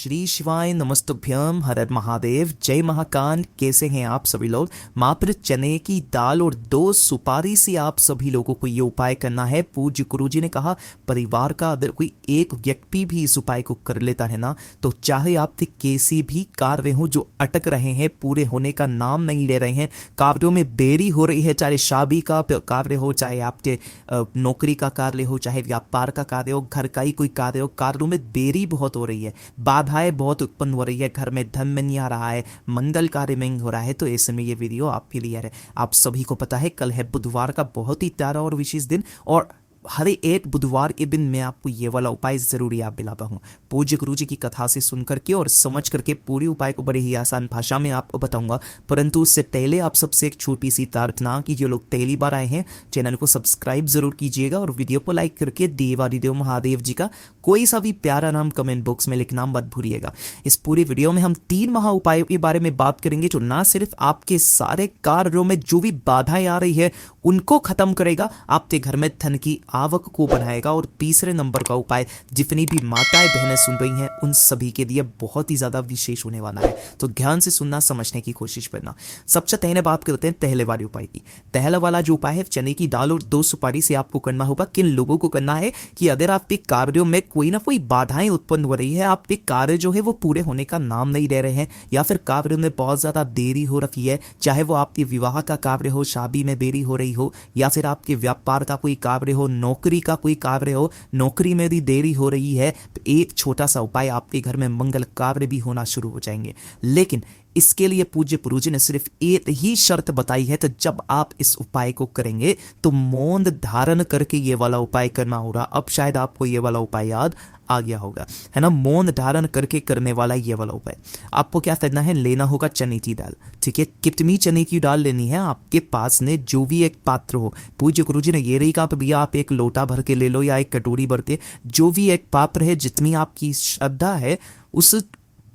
श्री शिवाय नमस्तुभ्यम, हर हर महादेव, जय महाकाल। कैसे हैं आप सभी लोग। मात्र चने की दाल और 2 सुपारी से आप सभी लोगों को ये उपाय करना है। पूज्य गुरुजी ने कहा परिवार का अगर कोई एक व्यक्ति भी इस उपाय को कर लेता है ना, तो चाहे आपके कैसे भी कार्य हो जो अटक रहे हैं, पूरे होने का नाम नहीं ले रहे हैं, कार्यों में देरी हो रही है, चाहे शादी का कार्य हो, चाहे आपके नौकरी का कार्य हो, चाहे व्यापार का कार्य हो, घर का ही कोई कार्य हो, कार्यों में देरी बहुत हो रही है, बाधाएं बहुत उत्पन्न हो रही है, घर में धन में नहीं आ रहा है, मंगल कार्य में नहीं हो रहा है, तो ऐसे में ये वीडियो आपके लिए है। आप सभी को पता है कल है बुधवार का बहुत ही प्यारा और विशेष दिन, और हर एक बुधवार के दिन मैं आपको ये वाला उपाय जरूर याद दिलाता हूँ। पूज्य गुरु जी की कथा से सुन करके और समझ करके पूरे उपाय को बड़ी ही आसान भाषा में आपको बताऊंगा। परंतु उससे पहले आप सबसे एक छोटी सी प्रार्थना कि जो लोग पहली बार आए हैं चैनल को सब्सक्राइब जरूर कीजिएगा और वीडियो को लाइक करके देवादिदेव महादेव जी का कोई सा भी प्यारा नाम कमेंट बॉक्स में लिखना मत भूलिएगा। इस पूरी वीडियो में हम 3 महा उपायों के बारे में बात करेंगे जो ना सिर्फ आपके सारे कार्यों में जो भी बाधाएं आ रही है उनको खत्म करेगा, आपके घर में धन की आवक को बढ़ाएगा, और तीसरे नंबर का उपाय जितनी भी माताएं बहनें सुन रही हैं उन सभी के लिए बहुत ही ज्यादा विशेष होने वाला है। तो ध्यान से सुनना, समझने की कोशिश करना। सबसे पहले बात करते हैं पहले वाले उपाय की। पहला वाला जो उपाय है चने की दाल और 2 सुपारी से आपको करना होगा। किन लोगों को करना है कि अगर आपके कार्यों में कोई ना कोई बाधाएं उत्पन्न हो रही है, आपके कार्य जो है वो पूरे होने का नाम नहीं ले रहे हैं, या फिर कार्यों में बहुत ज्यादा देरी हो रही है, चाहे वो आपके विवाह का कार्य हो, शादी में देरी हो रही हो, या फिर आपके व्यापार का कोई कार्य हो, नौकरी का कोई कार्य हो, नौकरी में भी देरी हो रही है, तो एक छोटा सा उपाय आपके घर में मंगल कार्य भी होना शुरू हो जाएंगे। लेकिन इसके लिए पूज्य गुरु जी ने सिर्फ एक ही शर्त बताई है, तो जब आप इस उपाय को करेंगे तो मौन धारण करके ये वाला उपाय करना होगा। अब शायद आपको ये वाला उपाय याद आ गया होगा, है ना। मौन धारण करके करने वाला ये वाला उपाय आपको क्या करना है, लेना होगा चने की दाल। ठीक है, कितनी चने की दाल लेनी है आपके पास ने जो भी एक पात्र हो। पूज्य गुरु जी ने ये नहीं कहा भैया आप एक लोटा भर के ले लो या एक कटोरी भर के, जो भी एक पात्र है, जितनी आपकी श्रद्धा है उस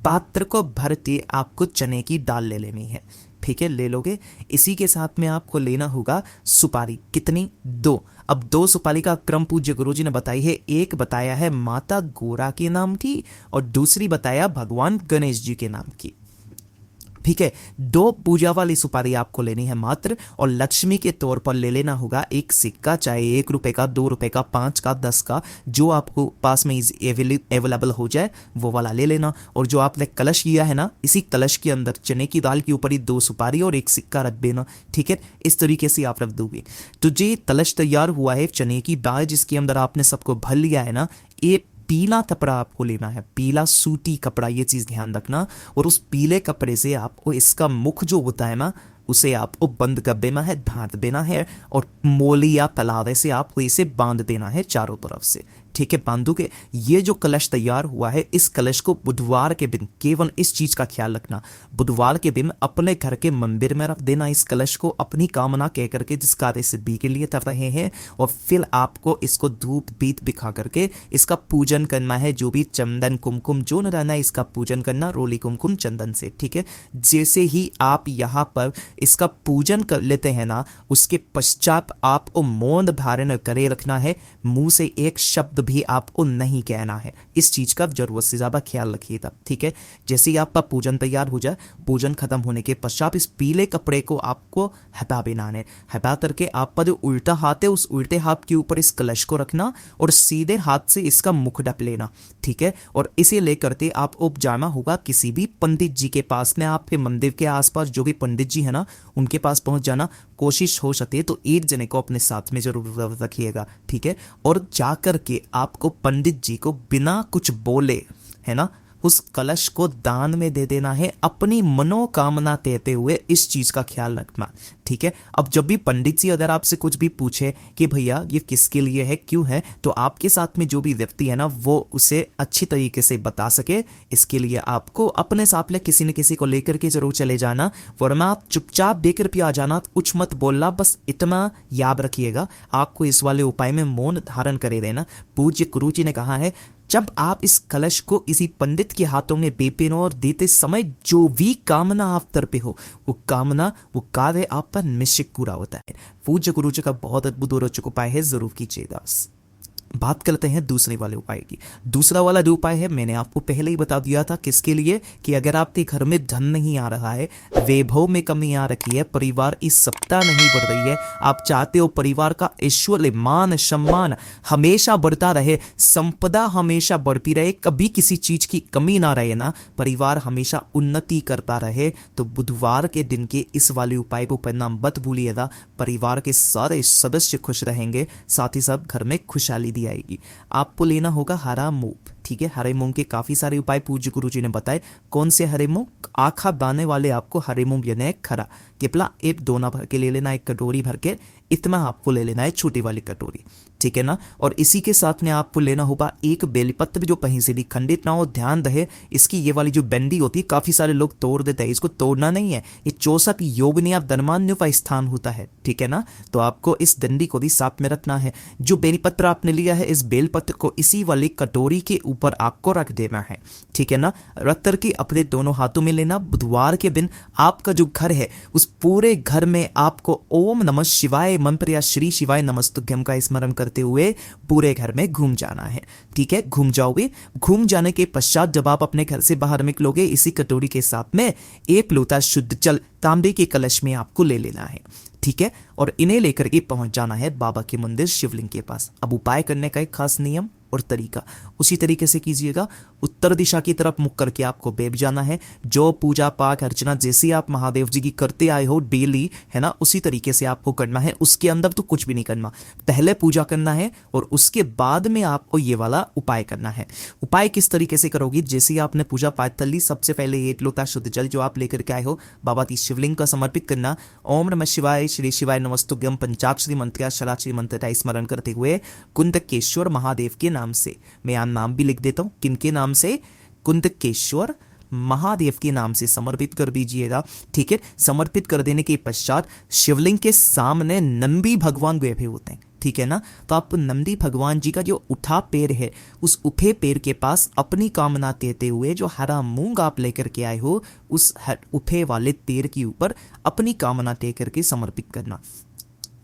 पात्र को भरते आपको चने की दाल ले लेनी है। ठीक है, ले लोगे। इसी के साथ में आपको लेना होगा सुपारी। कितनी? 2। अब 2 सुपारी का क्रम पूज्य गुरुजी ने बताई है। एक बताया है माता गोरा के नाम की और दूसरी बताया भगवान गणेश जी के नाम की। ठीक है, 2 पूजा वाली सुपारी आपको लेनी है मात्र, और लक्ष्मी के तौर पर ले लेना होगा एक सिक्का, चाहे 1 रुपए का, 2 रुपए का, 5 का, 10 का, जो आपको पास में अवेलेबल हो जाए वो वाला ले लेना। और जो आपने कलश किया है ना, इसी कलश के अंदर चने की दाल के ऊपर ही 2 सुपारी और 1 सिक्का रख देना। ठीक है, इस तरीके से आप रख दोगे तो जो कलश तैयार हुआ है चने की दाल जिसके अंदर आपने सबको भर लिया है ना, ये पीला कपड़ा आपको लेना है, पीला सूती कपड़ा, ये चीज ध्यान रखना। और उस पीले कपड़े से आपको इसका मुख जो होता है ना उसे आपको बंद कर देना है, ढांक देना है, और मोली या तलावे से आपको इसे बांध देना है चारों तरफ से। ठीक है, बांधोगे। ये जो कलश तैयार हुआ है इस कलश को बुधवार के दिन, केवल इस चीज का ख्याल रखना, बुधवार के दिन अपने घर के मंदिर में रख देना इस कलश को, अपनी कामना कह करके जिस कार्य सिद्धि के लिए कर रहे हैं, और फिर आपको इसको धूप दीप दिखा करके इसका पूजन करना है। जो भी चंदन कुमकुम जो न रहना है इसका पूजन करना, रोली कुमकुम चंदन से। ठीक है, जैसे ही आप यहाँ पर इसका पूजन कर लेते हैं ना, उसके पश्चात आपको मौन धारण करे रखना है, मुंह से एक शब्द भी आपको नहीं कहना है। इस चीज का जरूरत से ज्यादा ख्याल रखिएगा। ठीक है, जैसे ही आपका पूजन तैयार हो जाए, पूजन खत्म होने के पश्चात इस पीले कपड़े को आपको हटा देना है। हटा करके आपका जो उल्टा हाथ है उस उल्टे हाथ के ऊपर इस कलश को रखना और सीधे हाथ से इसका मुख ढक लेना। ठीक है, और इसे लेकर के आपको जाना होगा किसी भी पंडित जी के पास में, आपके मंदिर के आसपास जो भी पंडित जी है ना उनके पास पहुंच जाना। कोशिश हो सके तो एक जने को अपने साथ में जरूर रखिएगा। ठीक है, और जाकर के आपको पंडित जी को बिना कुछ बोले, है ना, उस कलश को दान में दे देना है, अपनी मनोकामना देते हुए इस चीज का ख्याल रखना। ठीक है, अब जब भी पंडित जी अगर आपसे कुछ भी पूछे कि भैया ये किसके लिए है, क्यों है, तो आपके साथ में जो भी व्यक्ति है ना वो उसे अच्छी तरीके से बता सके, इसके लिए आपको अपने साथ में किसी न किसी को लेकर के जरूर चले जाना, वरना आप चुपचाप देकर भी आ जाना, कुछ मत बोलना। बस इतना याद रखिएगा, आपको इस वाले उपाय में मौन धारण करे रहना। पूज्य गुरु जी ने कहा है जब आप इस कलश को इसी पंडित के हाथों में बेपेन और देते समय जो भी कामना आप तर पे हो वो कामना, वो कार्य आप पर निश्चित पूरा होता है। पूज्य गुरु जी का बहुत अद्भुत और रोचक उपाय है, जरूर कीजिएगा। बात करते हैं दूसरे वाले उपाय की। दूसरा वाला जो उपाय है मैंने आपको पहले ही बता दिया था, किसके लिए, कि अगर आपके घर में धन नहीं आ रहा है, वैभव में कमी आ रखी है, परिवार इस सप्ताह नहीं बढ़ रही है, आप चाहते हो परिवार का ऐश्वर्य मान सम्मान हमेशा बढ़ता रहे, संपदा हमेशा बढ़ती रहे, कभी किसी चीज की कमी ना रहे ना, परिवार हमेशा उन्नति करता रहे, तो बुधवार के दिन के इस वाले उपाय को करना मत भूलिएगा। परिवार के सारे सदस्य खुश रहेंगे, साथ ही साथ घर में खुशहाली आएगी। आपको लेना होगा हरा मूंग, ठीक है। हरे मूंग के काफी सारे उपाय पूज्य गुरु जी ने बताए। कौन से हरे मूंग, आखा दाने वाले आपको हरे मूंग लेना है खरा, केवला एक दोना भर के ले लेना, एक कटोरी भर के इतना आपको ले लेना है, छोटी वाली कटोरी, ठीक है ना। और इसी के साथ में आपको लेना होगा एक बेलपत्र जो कहीं से भी खंडित ना हो, ध्यान रहे इसकी ये वाली जो बंडी होती है काफी सारे लोग तोड़ देते हैं, इसको तोड़ना नहीं है, ये 64 योगिनी आप धर्मान्यों का स्थान होता है, ठीक है ना। तो आपको इस डंडी को भी साथ में रखना है। जो बेलपत्र आपने लिया है, इस बेलपत्र को इसी वाली कटोरी के ऊपर आपको रख देना है, ठीक है ना। रख करके अपने दोनों हाथों में लेना। बुधवार के दिन आपका जो घर है उस पूरे घर में आपको ओम नमः शिवाय मंत्र या श्री शिवाय नमस्तुभ्यम का स्मरण करते हुए पूरे घर में घूम जाना है, ठीक है। घूम जाओगे, घूम जाने के पश्चात जब आप अपने घर से बाहर निकलोगे, इसी कटोरी के साथ में एक लोटा शुद्ध जल तांबे के कलश में आपको ले लेना है, ठीक है। और इन्हें लेकर के पहुंच जाना है बाबा के मंदिर शिवलिंग के पास। अब उपाय करने का एक खास नियम और तरीका उसी तरीके से कीजिएगा। उत्तर दिशा की तरफ मुख करके आपको बैठ जाना है। जो पूजा पाठ अर्चना जैसी आप महादेव जी की करते आए हो डेली, है ना, उसी तरीके से आपको करना है। उसके अंदर तो कुछ भी नहीं करना, पहले पूजा करना है और उसके बाद में आपको ये वाला उपाय करना है। उपाय किस तरीके से करोगी, जैसे आपने पूजा पाठ कर ली, सबसे पहले एक लोटा शुद्ध जल जो आप लेकर के आए हो बाबा की शिवलिंग का समर्पित करना। ओम नमः शिवाय श्री शिवाय नमस्तुभ्यम पंचाक्षरी मंत्र या षडाक्षरी मंत्र का स्मरण करते हुए कुंदकेश्वर महादेव के नाम से, मैं यहाँ नाम भी लिख देता हूँ, किनके नाम से, कुंदकेश्वर महादेव के नाम से समर्पित कर दीजिएगा, ठीक है। समर्पित कर देने के पश्चात शिवलिंग के सामने नंदी भगवान बैठे होते हैं, ठीक है ना। तो आप नंदी भगवान जी का जो उठा पैर है, उस उठे पैर के पास अपनी कामना देते हुए जो हरा मूंग आप लेकर के आए हो, उस उठे वाले पैर के ऊपर अपनी कामना दे करके समर्पित करना।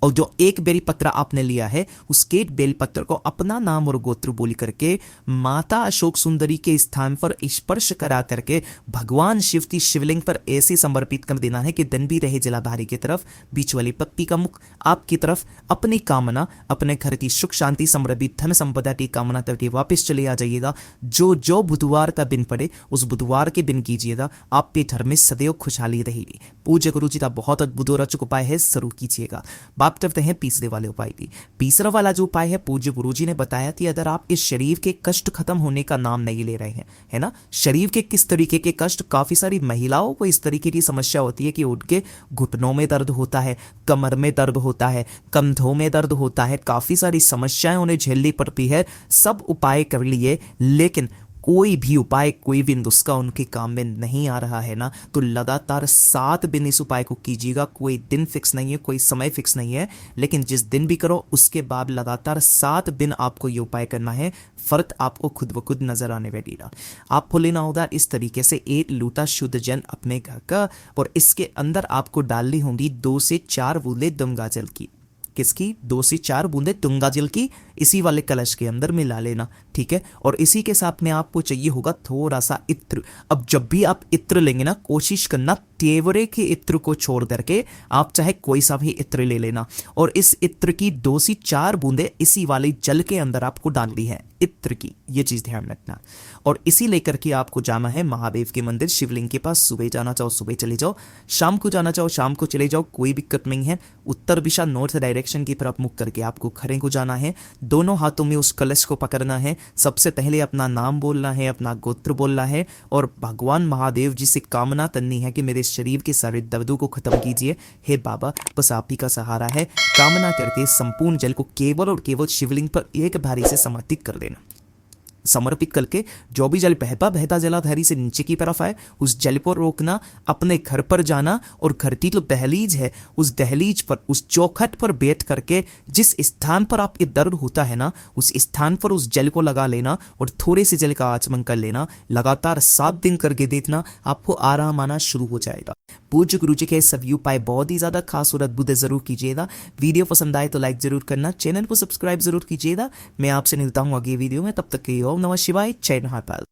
और जो एक बेलपत्र आपने लिया है, उसके बेलपत्र को अपना नाम और गोत्र बोल करके माता अशोक सुंदरी के स्थान पर स्पर्श करा करके भगवान शिव की शिवलिंग पर ऐसे समर्पित कर देना है कि दिन भी रहे जलाधारी की तरफ, बीच वाली पत्ती का मुख आपकी तरफ, अपनी कामना, अपने घर की सुख शांति समृद्धि धन संपदा की कामना करके वापस चले आ जाइएगा। जो जो बुधवार का दिन पड़े उस बुधवार के दिन कीजिएगा, आप पे घर में सदैव खुशहाली रहेगी। पूज्य गुरु जी का बहुत अद्भुत और अचूक उपाय है, शुरू कीजिएगा। बात करते हैं तीसरे वाले उपाय की। तीसरा वाला जो उपाय है, पूज्य गुरुजी ने बताया कि अगर आप इस शरीर के कष्ट खत्म होने का नाम नहीं ले रहे हैं, है ना, शरीर के किस तरीके के कष्ट, काफी सारी महिलाओं को इस तरीके की समस्या होती है कि उनके घुटनों में दर्द होता है, कमर में दर्द होता है, कंधों में दर्द होता है, काफी सारी समस्याएं उन्हें झेलनी पड़ती है। सब उपाय कर लिए, लेकिन कोई भी उपाय, कोई भी नुस्खा उनके काम में नहीं आ रहा है ना, तो लगातार 7 दिन इस उपाय को कीजिएगा। कोई दिन फिक्स नहीं है, कोई समय फिक्स नहीं है, लेकिन जिस दिन भी करो उसके बाद लगातार 7 दिन आपको ये उपाय करना है। फर्क आपको खुद ब खुद नजर आने लगेगा। आपको लेना होगा इस तरीके से एक लोटा शुद्ध जल अपने घर का, और इसके अंदर आपको डालनी होंगी 2 से 4 बूंदे गंगा जल की। किसकी? 2 से 4 बूंदे गंगा जल की इसी वाले कलश के अंदर मिला लेना, ठीक है। और इसी के साथ में आपको चाहिए होगा थोड़ा सा इत्र। अब जब भी आप इत्र लेंगे ना, कोशिश करना तेवरे के इत्र को छोड़ करके आप चाहे कोई सा भी इत्र ले लेना, और इस इत्र की 2 से 4 बूंदे इसी वाले जल के अंदर आपको डालनी है, इत्र की, ये चीज ध्यान रखना। और इसी लेकर के आपको जाना है महादेव के मंदिर शिवलिंग के पास। सुबह जाना चाहो सुबह चले जाओ, शाम को जाना चाहो शाम को चले जाओ, कोई दिक्कत नहीं है। उत्तर दिशा नॉर्थ डायरेक्शन की तरफ मुख करके आपको खड़े को जाना है। दोनों हाथों में उस कलश को पकड़ना है। सबसे पहले अपना नाम बोलना है, अपना गोत्र बोलना है, और भगवान महादेव जी से कामना करनी है कि मेरे शरीर के सारे दर्दों को खत्म कीजिए। हे बाबा, बस आप ही का सहारा है। कामना करके संपूर्ण जल को केवल और केवल शिवलिंग पर एक बारी से समर्पित कर देना। समर्पित करके जो भी जल बहता बहता जलाधारी से नीचे की तरफ आए उस जल को रोकना, अपने घर पर जाना और घर की जो दहलीज है उस दहलीज पर उस चौखट पर बैठ करके जिस स्थान पर आपके दर्द होता है ना उस स्थान पर उस जल को लगा लेना और थोड़े से जल का आचमन कर लेना। लगातार 7 दिन करके देखना, आपको आराम आना शुरू हो जाएगा। पूज्य गुरु जी के सभी उपाय बहुत ही ज्यादा खास और अद्भुत जरूर कीजिएगा। वीडियो पसंद आए तो लाइक जरूर करना, चैनल को सब्सक्राइब जरूर कीजिएगा। मैं आपसे मिलता हूँ अगले वीडियो में, तब तक के लिए ओम नमः शिवाय, जय महाकाल।